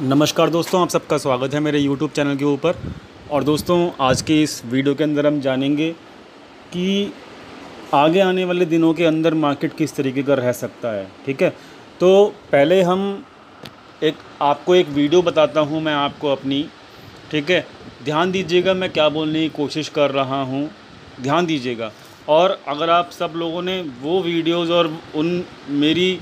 नमस्कार दोस्तों, आप सबका स्वागत है मेरे YouTube चैनल के ऊपर। और दोस्तों, आज के इस वीडियो के अंदर हम जानेंगे कि आगे आने वाले दिनों के अंदर मार्केट किस तरीके का रह सकता है। ठीक है, तो पहले हम आपको एक वीडियो बताता हूं मैं आपको अपनी। ठीक है, ध्यान दीजिएगा मैं क्या बोलने की कोशिश कर रहा हूं, ध्यान दीजिएगा। और अगर आप सब लोगों ने वो वीडियोज़ और उन मेरी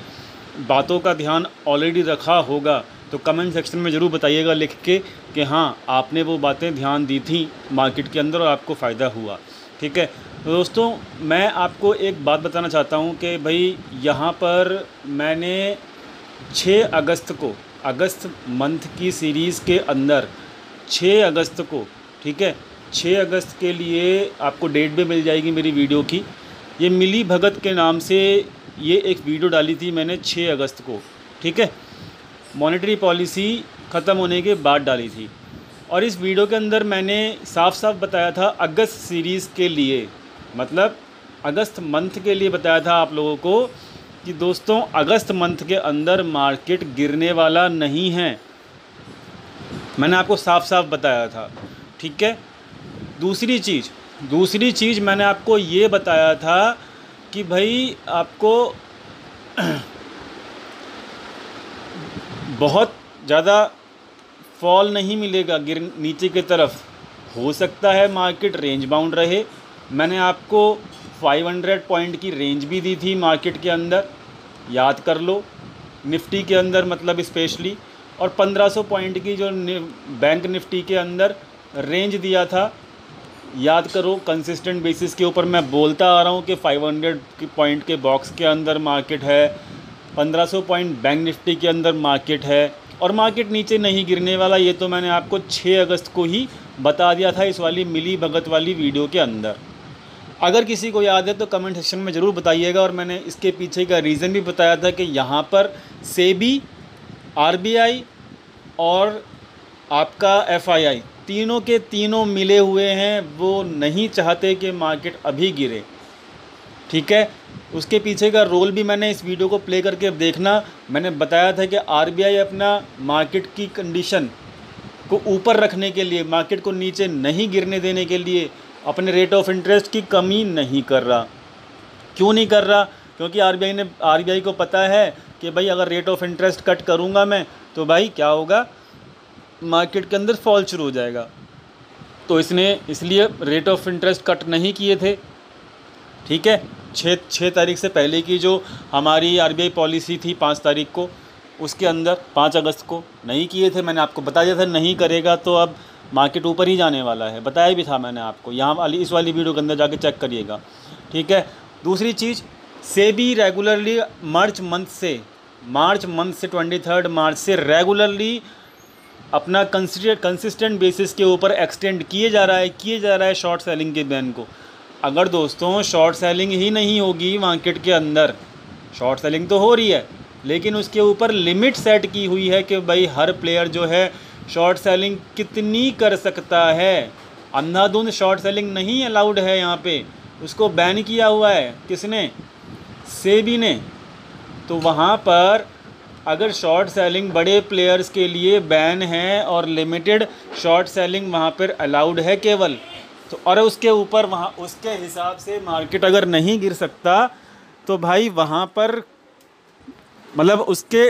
बातों का ध्यान ऑलरेडी रखा होगा तो कमेंट सेक्शन में ज़रूर बताइएगा लिख के कि हाँ, आपने वो बातें ध्यान दी थी मार्केट के अंदर और आपको फ़ायदा हुआ। ठीक है, तो दोस्तों मैं आपको एक बात बताना चाहता हूँ कि भाई यहाँ पर मैंने 6 अगस्त को, अगस्त मंथ की सीरीज़ के अंदर 6 अगस्त को, ठीक है, 6 अगस्त के लिए आपको डेट भी मिल जाएगी मेरी वीडियो की। ये मिली भगत के नाम से ये एक वीडियो डाली थी मैंने 6 अगस्त को। ठीक है, मॉनेटरी पॉलिसी ख़त्म होने के बाद डाली थी। और इस वीडियो के अंदर मैंने साफ साफ बताया था अगस्त सीरीज़ के लिए, मतलब अगस्त मंथ के लिए बताया था आप लोगों को कि दोस्तों अगस्त मंथ के अंदर मार्केट गिरने वाला नहीं है। मैंने आपको साफ साफ बताया था। ठीक है, दूसरी चीज़ मैंने आपको ये बताया था कि भाई आपको बहुत ज़्यादा फॉल नहीं मिलेगा, नीचे की तरफ हो सकता है मार्केट रेंज बाउंड रहे। मैंने आपको 500 पॉइंट की रेंज भी दी थी मार्केट के अंदर, याद कर लो, निफ्टी के अंदर मतलब स्पेशली। और 1500 पॉइंट की जो बैंक निफ्टी के अंदर रेंज दिया था, याद करो। कंसिस्टेंट बेसिस के ऊपर मैं बोलता आ रहा हूँ कि 500 पॉइंट के बॉक्स के अंदर मार्केट है, 1500 पॉइंट बैंक निफ्टी के अंदर मार्केट है और मार्केट नीचे नहीं गिरने वाला। ये तो मैंने आपको 6 अगस्त को ही बता दिया था इस वाली मिली भगत वाली वीडियो के अंदर। अगर किसी को याद है तो कमेंट सेक्शन में ज़रूर बताइएगा। और मैंने इसके पीछे का रीज़न भी बताया था कि यहाँ पर सेबी, आरबीआई और आपका एफआईआई तीनों के तीनों मिले हुए हैं, वो नहीं चाहते कि मार्केट अभी गिरे। ठीक है, उसके पीछे का रोल भी मैंने इस वीडियो को प्ले करके देखना। मैंने बताया था कि आरबीआई अपना मार्केट की कंडीशन को ऊपर रखने के लिए, मार्केट को नीचे नहीं गिरने देने के लिए अपने रेट ऑफ इंटरेस्ट की कमी नहीं कर रहा। क्यों नहीं कर रहा? क्योंकि आरबीआई को पता है कि भाई अगर रेट ऑफ इंटरेस्ट कट करूँगा मैं तो भाई क्या होगा, मार्केट के अंदर फॉल शुरू हो जाएगा। तो इसलिए रेट ऑफ इंटरेस्ट कट नहीं किए थे। ठीक है, 6 तारीख से पहले की जो हमारी आरबीआई पॉलिसी थी 5 तारीख को, उसके अंदर 5 अगस्त को नहीं किए थे। मैंने आपको बता दिया था नहीं करेगा तो अब मार्केट ऊपर ही जाने वाला है, बताया भी था मैंने आपको। यहाँ वाली इस वाली वीडियो के अंदर जाके चेक करिएगा। ठीक है, दूसरी चीज़, सेबी रेगुलरली मार्च मंथ से 23 मार्च से रेगुलरली अपना कंसिस्टेंट बेसिस के ऊपर एक्सटेंड किए जा रहा है शॉर्ट सेलिंग के बैन को। अगर दोस्तों शॉर्ट सेलिंग ही नहीं होगी मार्केट के अंदर, शॉर्ट सेलिंग तो हो रही है लेकिन उसके ऊपर लिमिट सेट की हुई है कि भाई हर प्लेयर जो है शॉर्ट सेलिंग कितनी कर सकता है। अंधाधुंध शॉर्ट सेलिंग नहीं अलाउड है यहाँ पे, उसको बैन किया हुआ है। किसने? सेबी ने। तो वहाँ पर अगर शॉर्ट सेलिंग बड़े प्लेयर्स के लिए बैन है और लिमिटेड शॉर्ट सेलिंग वहाँ पर अलाउड है केवल, तो और उसके ऊपर वहाँ उसके हिसाब से मार्केट अगर नहीं गिर सकता तो भाई वहाँ पर मतलब उसके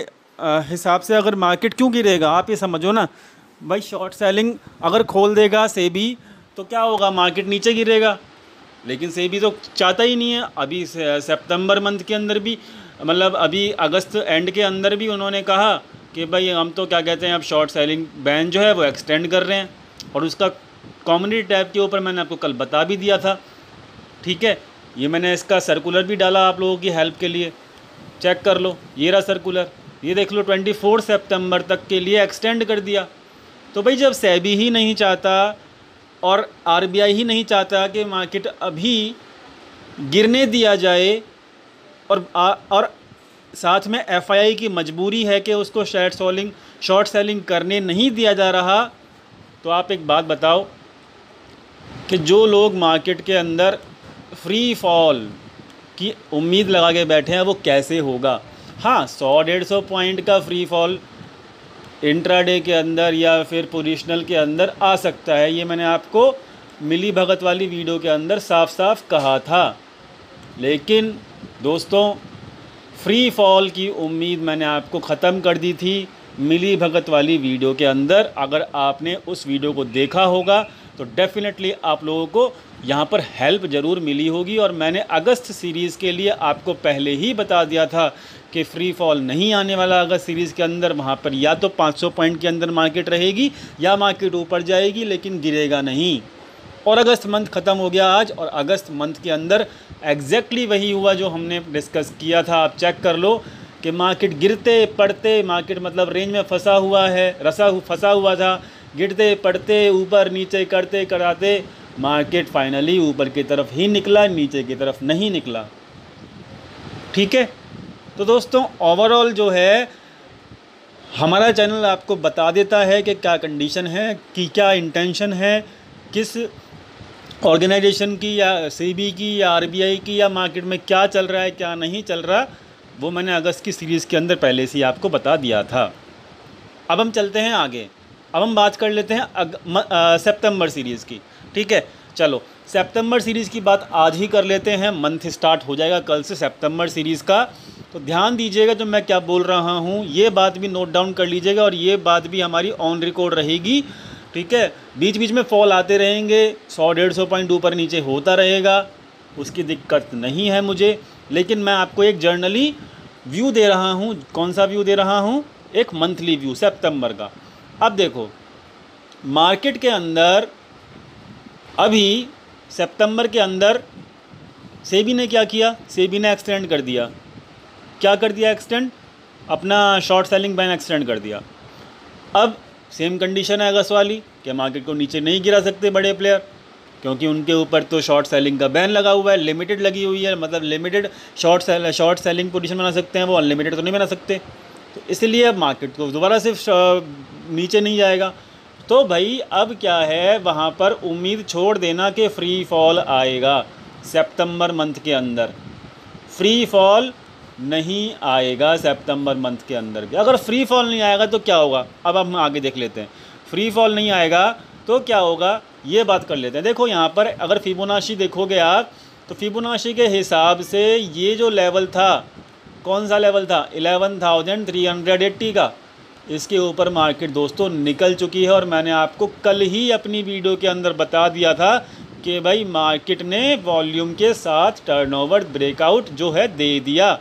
हिसाब से अगर मार्केट क्यों गिरेगा, आप ये समझो ना भाई। शॉर्ट सेलिंग अगर खोल देगा सेबी तो क्या होगा, मार्केट नीचे गिरेगा। लेकिन सेबी तो चाहता ही नहीं है। अभी सितंबर मंथ के अंदर भी, मतलब अभी अगस्त एंड के अंदर भी उन्होंने कहा कि भाई हम तो क्या कहते हैं, अब शॉर्ट सेलिंग बैन जो है वो एक्सटेंड कर रहे हैं। और उसका कम्युनिटी टैब के ऊपर मैंने आपको कल बता भी दिया था। ठीक है, ये मैंने इसका सर्कुलर भी डाला आप लोगों की हेल्प के लिए, चेक कर लो। ये रहा सर्कुलर, ये देख लो, 24 सितंबर तक के लिए एक्सटेंड कर दिया। तो भाई जब सेबी ही नहीं चाहता और आरबीआई ही नहीं चाहता कि मार्केट अभी गिरने दिया जाए और साथ में एफआईआई की मजबूरी है कि उसको शॉर्ट सेलिंग करने नहीं दिया जा रहा, तो आप एक बात बताओ कि जो लोग मार्केट के अंदर फ्री फॉल की उम्मीद लगा के बैठे हैं वो कैसे होगा। हाँ, 100-150 पॉइंट का फ्री फॉल इंट्राडे के अंदर या फिर पोजिशनल के अंदर आ सकता है। ये मैंने आपको मिली भगत वाली वीडियो के अंदर साफ साफ कहा था। लेकिन दोस्तों फ्री फॉल की उम्मीद मैंने आपको ख़त्म कर दी थी मिली भगत वाली वीडियो के अंदर। अगर आपने उस वीडियो को देखा होगा तो डेफिनेटली आप लोगों को यहाँ पर हेल्प ज़रूर मिली होगी। और मैंने अगस्त सीरीज़ के लिए आपको पहले ही बता दिया था कि फ्री फॉल नहीं आने वाला अगस्त सीरीज़ के अंदर। वहाँ पर या तो 500 पॉइंट के अंदर मार्केट रहेगी या मार्केट ऊपर जाएगी, लेकिन गिरेगा नहीं। और अगस्त मंथ ख़त्म हो गया आज, और अगस्त मंथ के अंदर एग्जैक्टली वही हुआ जो हमने डिस्कस किया था। आप चेक कर लो कि मार्केट गिरते पड़ते, मार्केट मतलब रेंज में फंसा हुआ है, फंसा हुआ था, गिरते पड़ते ऊपर नीचे करते कराते मार्केट फाइनली ऊपर की तरफ ही निकला, नीचे की तरफ नहीं निकला। ठीक है, तो दोस्तों ओवरऑल जो है हमारा चैनल आपको बता देता है कि क्या कंडीशन है, कि क्या इंटेंशन है, किस ऑर्गेनाइजेशन की या सेबी की या आरबीआई की, या मार्केट में क्या चल रहा है क्या नहीं चल रहा, वो मैंने अगस्त की सीरीज़ के अंदर पहले से ही आपको बता दिया था। अब हम चलते हैं आगे। अब हम बात कर लेते हैं सितंबर सीरीज़ की। ठीक है, चलो सितंबर सीरीज़ की बात आज ही कर लेते हैं। मंथ स्टार्ट हो जाएगा कल से सितंबर सीरीज़ का, तो ध्यान दीजिएगा जो मैं क्या बोल रहा हूँ, ये बात भी नोट डाउन कर लीजिएगा और ये बात भी हमारी ऑन रिकॉर्ड रहेगी। ठीक है, बीच बीच में फॉल आते रहेंगे, 100-150 पॉइंट ऊपर नीचे होता रहेगा, उसकी दिक्कत नहीं है मुझे। लेकिन मैं आपको एक जर्नली व्यू दे रहा हूँ। कौन सा व्यू दे रहा हूँ? एक मंथली व्यू सितंबर का। अब देखो मार्केट के अंदर अभी सितंबर के अंदर सेबी ने क्या किया? सेबी ने एक्सटेंड कर दिया। क्या कर दिया? एक्सटेंड, अपना शॉर्ट सेलिंग बैन एक्सटेंड कर दिया। अब सेम कंडीशन है अगस्त वाली कि मार्केट को नीचे नहीं गिरा सकते बड़े प्लेयर, क्योंकि उनके ऊपर तो शॉर्ट सेलिंग का बैन लगा हुआ है, लिमिटेड लगी हुई है। मतलब लिमिटेड शॉर्ट सेलिंग पोजीशन बना सकते हैं वो, अनलिमिटेड तो नहीं बना सकते। तो इसलिए अब मार्केट को दोबारा सिर्फ नीचे नहीं जाएगा। तो भाई अब क्या है, वहाँ पर उम्मीद छोड़ देना कि फ्री फॉल आएगा। सितंबर मंथ के अंदर फ्री फॉल नहीं आएगा। सितंबर मंथ के अंदर भी अगर फ्री फॉल नहीं आएगा तो क्या होगा, अब हम आगे देख लेते हैं। फ्री फॉल नहीं आएगा तो क्या होगा, ये बात कर लेते हैं। देखो यहाँ पर अगर फिबोनाची देखोगे आप, तो फिबोनाची के हिसाब से ये जो लेवल था, कौन सा लेवल था? 11,380 का। इसके ऊपर मार्केट दोस्तों निकल चुकी है। और मैंने आपको कल ही अपनी वीडियो के अंदर बता दिया था कि भाई मार्केट ने वॉल्यूम के साथ टर्नओवर ब्रेकआउट जो है दे दिया।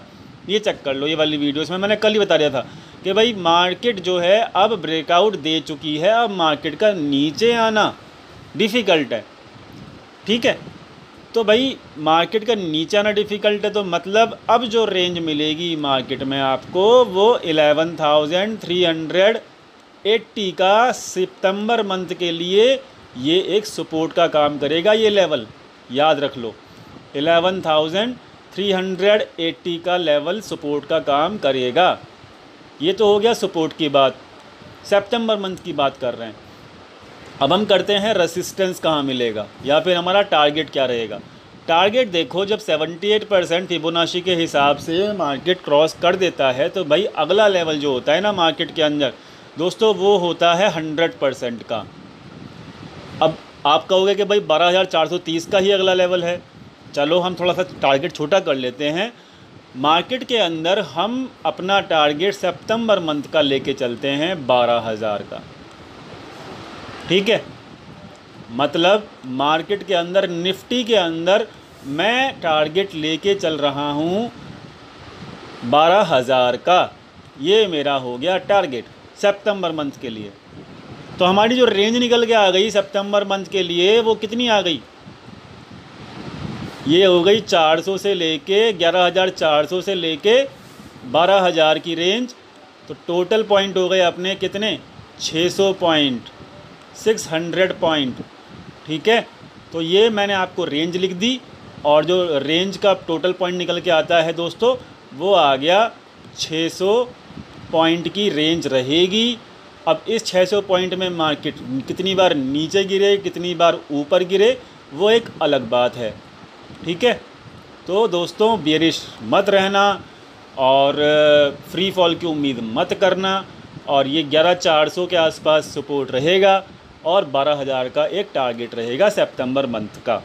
ये चेक कर लो, ये वाली वीडियो इसमें मैंने कल ही बता दिया था कि भाई मार्केट जो है अब ब्रेकआउट दे चुकी है। अब मार्केट का नीचे आना डिफ़िकल्ट है। ठीक है, तो भाई मार्केट का नीचे आना डिफ़िकल्ट है, तो मतलब अब जो रेंज मिलेगी मार्केट में आपको वो 11,380 का सितंबर मंथ के लिए ये एक सपोर्ट का काम करेगा। ये लेवल याद रख लो, 11,380 का लेवल सपोर्ट का काम करेगा। ये तो हो गया सपोर्ट की बात, सितंबर मंथ की बात कर रहे हैं। अब हम करते हैं रेसिस्टेंस कहाँ मिलेगा या फिर हमारा टारगेट क्या रहेगा। टारगेट देखो, जब 78% फिबोनाची के हिसाब से मार्केट क्रॉस कर देता है तो भाई अगला लेवल जो होता है ना मार्केट के अंदर दोस्तों, वो होता है 100% का। अब आप कहोगे कि भाई 12,430 का ही अगला लेवल है। चलो हम थोड़ा सा टारगेट छोटा कर लेते हैं। मार्केट के अंदर हम अपना टारगेट सितंबर मंथ का लेके चलते हैं 12,000 का। ठीक है, मतलब मार्केट के अंदर निफ्टी के अंदर मैं टारगेट लेके चल रहा हूँ 12,000 का। ये मेरा हो गया टारगेट सितंबर मंथ के लिए। तो हमारी जो रेंज निकल के आ गई सितंबर मंथ के लिए वो कितनी आ गई? ये हो गई 400 से लेके 11,400 से लेके 12,000 की रेंज। तो टोटल पॉइंट हो गए अपने कितने? 600 पॉइंट, 600 पॉइंट। ठीक है, तो ये मैंने आपको रेंज लिख दी और जो रेंज का टोटल पॉइंट निकल के आता है दोस्तों वो आ गया 600 पॉइंट की रेंज रहेगी। अब इस 600 पॉइंट में मार्केट कितनी बार नीचे गिरे कितनी बार ऊपर गिरे वो एक अलग बात है। ठीक है, तो दोस्तों बेरिश मत रहना और फ्री फॉल की उम्मीद मत करना। और ये 11,400 के आसपास सपोर्ट रहेगा और 12,000 का एक टारगेट रहेगा सितंबर मंथ का।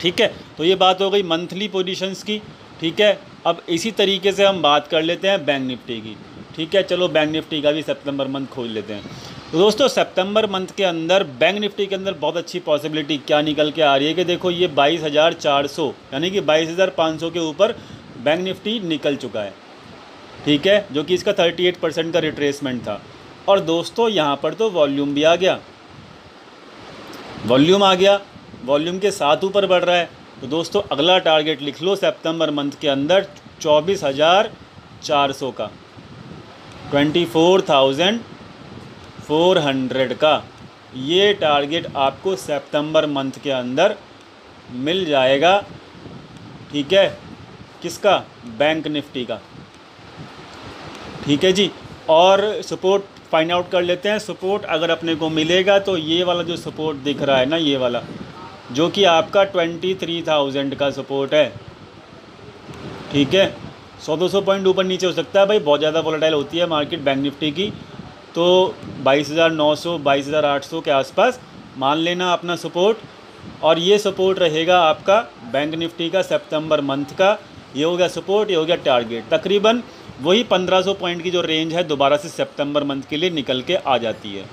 ठीक है, तो ये बात हो गई मंथली पोजीशंस की। ठीक है, अब इसी तरीके से हम बात कर लेते हैं बैंक निफ्टी की। ठीक है, चलो बैंक निफ्टी का भी सितंबर मंथ खोल लेते हैं। तो दोस्तों सितंबर मंथ के अंदर बैंक निफ्टी के अंदर बहुत अच्छी पॉसिबिलिटी क्या निकल के आ रही है कि देखो ये 22,400 यानी कि 22,500 के ऊपर बैंक निफ्टी निकल चुका है। ठीक है, जो कि इसका 38% का रिट्रेसमेंट था। और दोस्तों यहाँ पर तो वॉल्यूम भी आ गया, वॉल्यूम के साथ ऊपर बढ़ रहा है। तो दोस्तों अगला टारगेट लिख लो सितंबर मंथ के अंदर 24,400 का, 24,400 का ये टारगेट आपको सितंबर मंथ के अंदर मिल जाएगा। ठीक है, किसका? बैंक निफ्टी का। ठीक है जी, और सपोर्ट फाइंड आउट कर लेते हैं। सपोर्ट अगर अपने को मिलेगा तो ये वाला जो सपोर्ट दिख रहा है ना, ये वाला जो कि आपका 23,000 का सपोर्ट है। ठीक है, 100-200 पॉइंट ऊपर नीचे हो सकता है भाई, बहुत ज़्यादा वोलेटाइल होती है मार्केट बैंक निफ्टी की। तो 22,900 22,800 के आसपास मान लेना अपना सपोर्ट। और ये सपोर्ट रहेगा आपका बैंक निफ्टी का सितंबर मंथ का। ये हो गया सपोर्ट, ये हो गया टारगेट। तकरीबन वही 1500 पॉइंट की जो रेंज है दोबारा से सितंबर मंथ के लिए निकल के आ जाती है।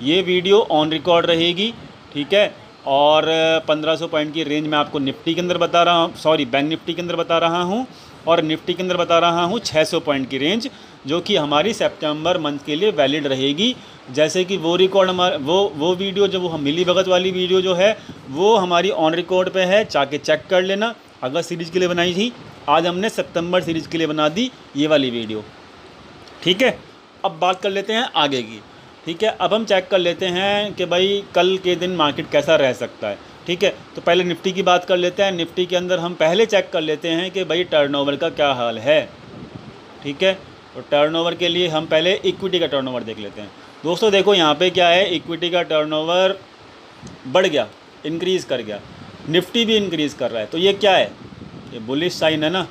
ये वीडियो ऑन रिकॉर्ड रहेगी। ठीक है, और 1500 पॉइंट की रेंज मैं आपको निफ्टी के अंदर बता रहा हूँ, सॉरी बैंक निफ्टी के अंदर बता रहा हूँ, और निफ्टी के अंदर बता रहा हूँ 600 पॉइंट की रेंज, जो कि हमारी सितंबर मंथ के लिए वैलिड रहेगी। जैसे कि वो रिकॉर्ड हमारा वो वीडियो जो वो मिली भगत वाली वीडियो जो है वो हमारी ऑन रिकॉर्ड पे है, जाके चेक कर लेना। अगस्त सीरीज़ के लिए बनाई थी, आज हमने सितंबर सीरीज़ के लिए बना दी ये वाली वीडियो। ठीक है, अब बात कर लेते हैं आगे की। ठीक है, अब हम चेक कर लेते हैं कि भाई कल के दिन मार्केट कैसा रह सकता है। ठीक है, तो पहले निफ्टी की बात कर लेते हैं। निफ्टी के अंदर हम पहले चेक कर लेते हैं कि भाई टर्नओवर का क्या हाल है। ठीक है, तो टर्नओवर के लिए हम पहले इक्विटी का टर्नओवर देख लेते हैं। दोस्तों देखो यहाँ पे क्या है, इक्विटी का टर्नओवर बढ़ गया, इंक्रीज़ कर गया, निफ्टी भी इंक्रीज़ कर रहा है। तो ये क्या है? ये बुलिश साइन है ना,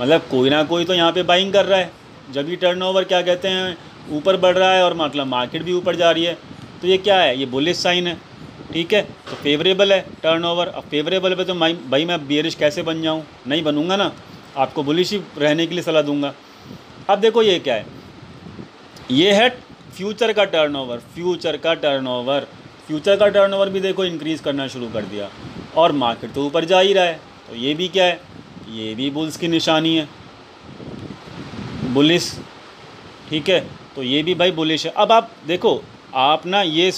मतलब कोई ना कोई तो यहाँ पे बाइंग कर रहा है। जब ये टर्नओवर क्या कहते हैं ऊपर बढ़ रहा है और मतलब मार्केट भी ऊपर जा रही है, तो ये क्या है? ये बुलिश साइन है। ठीक है, तो फेवरेबल है टर्नओवर। अब फेवरेबल पे तो भाई मैं बेरिश कैसे बन जाऊँ? नहीं बनूंगा ना, आपको बुलिश ही रहने के लिए सलाह दूंगा। अब देखो ये क्या है, ये है फ्यूचर का टर्नओवर। फ्यूचर का टर्नओवर भी देखो इंक्रीज़ करना शुरू कर दिया और मार्केट तो ऊपर जा ही रहा है। तो ये भी क्या है? ये भी बुल्स की निशानी है, बुलिश। ठीक है, तो ये भी भाई बुलिश है। अब आप देखो, आप ना ये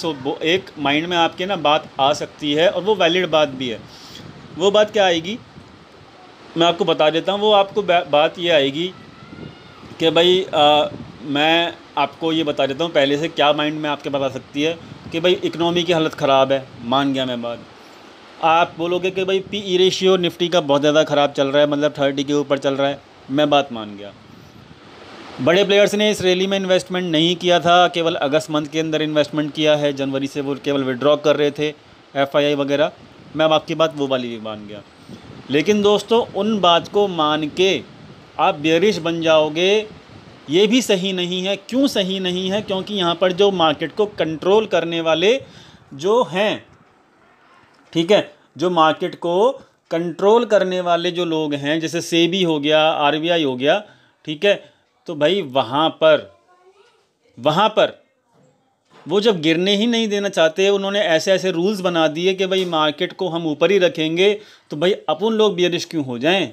एक माइंड में आपके ना बात आ सकती है और वो वैलिड बात भी है। वो बात क्या आएगी मैं आपको बता देता हूँ। वो आपको बात ये आएगी कि भाई मैं आपको ये बता देता हूँ पहले से क्या माइंड में आपके बात आ सकती है कि भाई इकनॉमी की हालत ख़राब है। मान गया मैं बात। आप बोलोगे कि भाई PE रेशियो निफ्टी का बहुत ज़्यादा ख़राब चल रहा है, मतलब 30 के ऊपर चल रहा है। मैं बात मान गया। बड़े प्लेयर्स ने इस रैली में इन्वेस्टमेंट नहीं किया था, केवल अगस्त मंथ के अंदर इन्वेस्टमेंट किया है। जनवरी से वो केवल विड्रॉ कर रहे थे FII वगैरह। मैं अब आपकी बात वो वाली भी मान गया। लेकिन दोस्तों उन बात को मान के आप बेयरिश बन जाओगे, ये भी सही नहीं है। क्यों सही नहीं है? क्योंकि यहाँ पर जो मार्केट को कंट्रोल करने वाले जो हैं, ठीक है, जो मार्केट को कंट्रोल करने वाले जो लोग हैं, जैसे सेबी हो गया, RBI हो गया, ठीक है, तो भाई वहाँ पर वो जब गिरने ही नहीं देना चाहते, उन्होंने ऐसे ऐसे रूल्स बना दिए कि भाई मार्केट को हम ऊपर ही रखेंगे, तो भाई अपन लोग बेयरिश क्यों हो जाएं?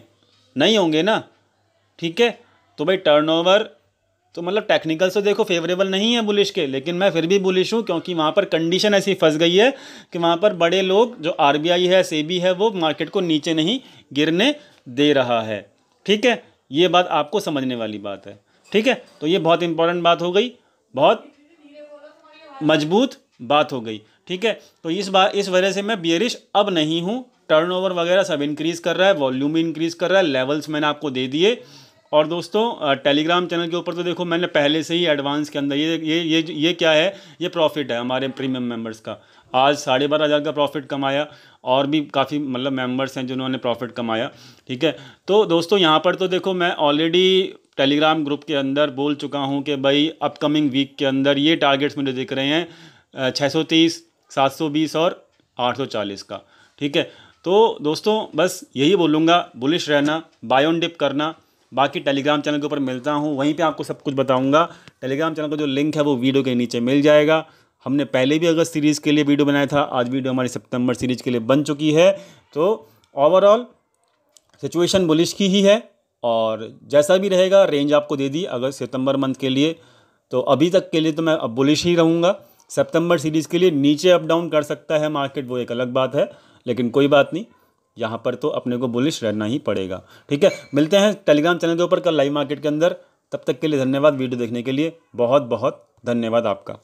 नहीं होंगे ना। ठीक है, तो भाई टर्नओवर तो मतलब टेक्निकल से देखो फेवरेबल नहीं है बुलिश के, लेकिन मैं फिर भी बुलिश हूँ क्योंकि वहाँ पर कंडीशन ऐसी फंस गई है कि वहाँ पर बड़े लोग जो RBI है, सेबी है, वो मार्केट को नीचे नहीं गिरने दे रहा है। ठीक है, ये बात आपको समझने वाली बात है। ठीक है, तो ये बहुत इंपॉर्टेंट बात हो गई, बहुत मजबूत बात हो गई। ठीक है, तो इस वजह से मैं बेयरिश अब नहीं हूँ। टर्नओवर वगैरह सब इंक्रीज़ कर रहा है, वॉल्यूम भी इंक्रीज़ कर रहा है, लेवल्स मैंने आपको दे दिए। और दोस्तों टेलीग्राम चैनल के ऊपर तो देखो मैंने पहले से ही एडवांस के अंदर ये क्या है, ये प्रॉफिट है हमारे प्रीमियम मेंबर्स का। आज 12,500 का प्रॉफिट कमाया, और भी काफ़ी मतलब मेंबर्स हैं जिन्होंने प्रॉफिट कमाया। ठीक है, तो दोस्तों यहाँ पर तो देखो मैं ऑलरेडी टेलीग्राम ग्रुप के अंदर बोल चुका हूँ कि भाई अपकमिंग वीक के अंदर ये टारगेट्स मुझे दिख रहे हैं 630, 720 और 840 का। ठीक है, तो दोस्तों बस यही बोलूँगा, बुलिश रहना, बाय ऑन डिप करना। बाकी टेलीग्राम चैनल के ऊपर मिलता हूँ, वहीं पे आपको सब कुछ बताऊँगा। टेलीग्राम चैनल का जो लिंक है वो वीडियो के नीचे मिल जाएगा। हमने पहले भी अगस्त सीरीज़ के लिए वीडियो बनाया था, आज वीडियो हमारी सितंबर सीरीज़ के लिए बन चुकी है। तो ओवरऑल सिचुएशन बुलिश की ही है, और जैसा भी रहेगा रेंज आपको दे दी अगस्त सितंबर मंथ के लिए। तो अभी तक के लिए तो मैं अब बुलिश ही रहूँगा। सितंबर सीरीज़ के लिए नीचे अप डाउन कर सकता है मार्केट, वो एक अलग बात है, लेकिन कोई बात नहीं, यहाँ पर तो अपने को बुलिश रहना ही पड़ेगा। ठीक है, मिलते हैं टेलीग्राम चैनल के ऊपर कल लाइव मार्केट के अंदर। तब तक के लिए धन्यवाद, वीडियो देखने के लिए बहुत बहुत धन्यवाद आपका।